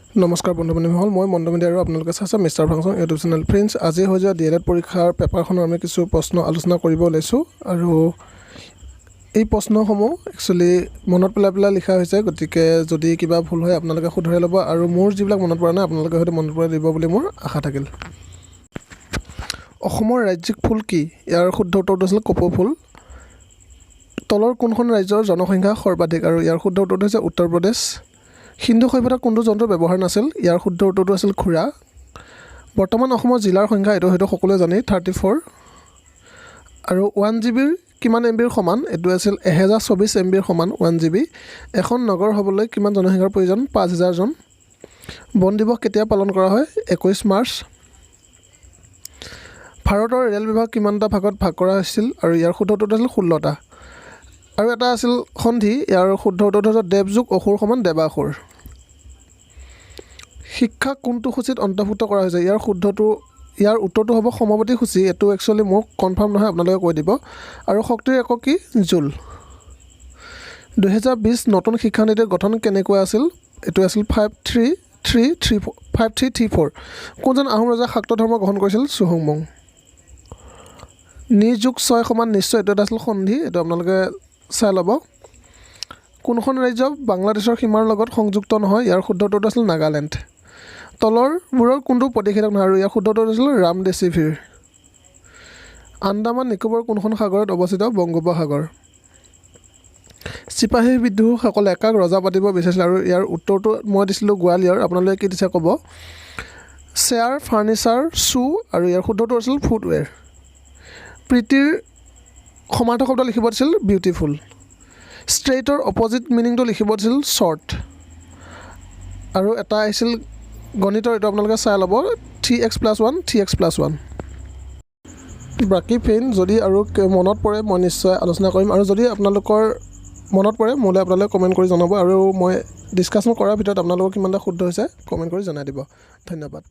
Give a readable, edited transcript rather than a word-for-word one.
নমস্কাৰ বন্ধু-বান্ধৱীসকল, মই মণ্ডমিতা আৰু আপোনালোকে চাইছে mister function YouTube channel. Friends, আজি হৈ যোৱা D.EL.ED পৰীক্ষাৰ পেপাৰখনৰ আমি কিছু প্ৰশ্ন আলোচনা কৰিব ওলাইছোঁ আৰু এই প্ৰশ্নসমূহ একচুৱেলি মনত পেলাই লিখা হৈছে, গতিকে যদি কিবা ভুল হয় আপোনালোকে শুধৰাই ল'ব আৰু মোৰ যিবিলাক মনত পৰা নাই আপোনালোকে হয়তো মনত পৰা দিব বুলি মোৰ আশা থাকিল। অসমৰ ৰাজ্যিক ফুল কি? ইয়াৰ শুদ্ধ উত্তৰটো আছিল কপৌ ফুল। তলৰ কোনখন ৰাজ্যৰ জনসংখ্যা সৰ্বাধিক? আৰু ইয়াৰ শুদ্ধ উত্তৰটো হৈছে উত্তৰ প্ৰদেশ। সিন্ধু সভ্যতাত কোনটো যন্ত্ৰৰ ব্যৱহাৰ নাছিল? ইয়াৰ শুদ্ধ উত্তৰটো আছিল খুৰা। বৰ্তমান অসমৰ জিলাৰ সংখ্যা এইটো হয়তো সকলোৱে জানে 34 আৰু 1 GB কিমান MBৰ সমান? এইটো আছিল 1024 MBৰ সমান 1 GB। এখন নগৰ হ'বলৈ কিমান জনসংখ্যাৰ প্ৰয়োজন? 5000 জন। বন দিৱস কেতিয়া পালন কৰা হয়? 21 মাৰ্চ। ভাৰতৰ ৰেল বিভাগ কিমানটা ভাগত ভাগ কৰা হৈছিল? আৰু ইয়াৰ শুদ্ধ উত্তৰটো আছিল 16টা। আৰু এটা আছিল সন্ধি, ইয়াৰ শুদ্ধ উত্তৰটো হৈছে দেৱ যোগ অসুৰ সমান দেৱাসুৰ। শিক্ষা কোনটো সূচীত অন্তৰ্ভুক্ত কৰা হৈছে? ইয়াৰ উত্তৰটো হ'ব সমৱৰ্তী সূচী। এইটো একচুৱেলি মোক কনফাৰ্ম নহয়, আপোনালোকে কৈ দিব। আৰু শক্তিৰ একক কি? জুল। 2020 নতুন শিক্ষানীতিৰ গঠন কেনেকুৱা আছিল? এইটো আছিল 5334। কোনজন আহোম ৰজাই শাক্ত ধৰ্ম গ্ৰহণ কৰিছিল? চুহুংমুং। নিযুগ 6 সমান নিশ্চয়, এইটো এটা আছিল সন্ধি, এইটো আপোনালোকে চাই ল'ব। কোনখন ৰাজ্য বাংলাদেশৰ সীমাৰ লগত সংযুক্ত নহয়? ইয়াৰ শুদ্ধ উত্তৰটো আছিল নাগালেণ্ড। তলৰবোৰৰ কোনটো প্ৰতিষেধক নহয়? আৰু ইয়াৰ শুদ্ধ উত্তৰটো আছিল ৰামডেছিভিৰ। আন্দামান নিকোবৰ কোনখন সাগৰত অৱস্থিত? বংগোপসাগৰ। চিপাহী বিদ্ৰোহীসকলে কাক ৰজা পাতিব বিচাৰিছিল? আৰু ইয়াৰ উত্তৰটো মই দিছিলোঁ গোৱালিয়ৰ। আপোনালোকে কি দিছে ক'ব। চেয়াৰ, ফাৰ্নিচাৰ, শ্বু, আৰু ইয়াৰ শুদ্ধ উত্তৰ আছিল ফুটৱেৰ। প্ৰীতিৰ সমাৰ্থক শব্দ লিখিব দিছিল বিউটিফুল। ষ্ট্ৰেইটৰ অপজিট মিনিংটো লিখিব দিছিল শ্বৰ্ট। আৰু এটা আহিছিল গণিতৰ, এইটো আপোনালোকে চাই ল'ব 3x+1 3x+1। বাকী ফ্ৰেণ্ড, যদি আৰু মনত পৰে মই নিশ্চয় আলোচনা কৰিম, আৰু যদি আপোনালোকৰ মনত পৰে মোলৈ আপোনালোকে কমেণ্ট কৰি জনাব, আৰু মই ডিছকাশ্যন কৰাৰ ভিতৰত আপোনালোকৰ কিমানটা শুদ্ধ হৈছে কমেণ্ট কৰি জনাই দিব। ধন্যবাদ।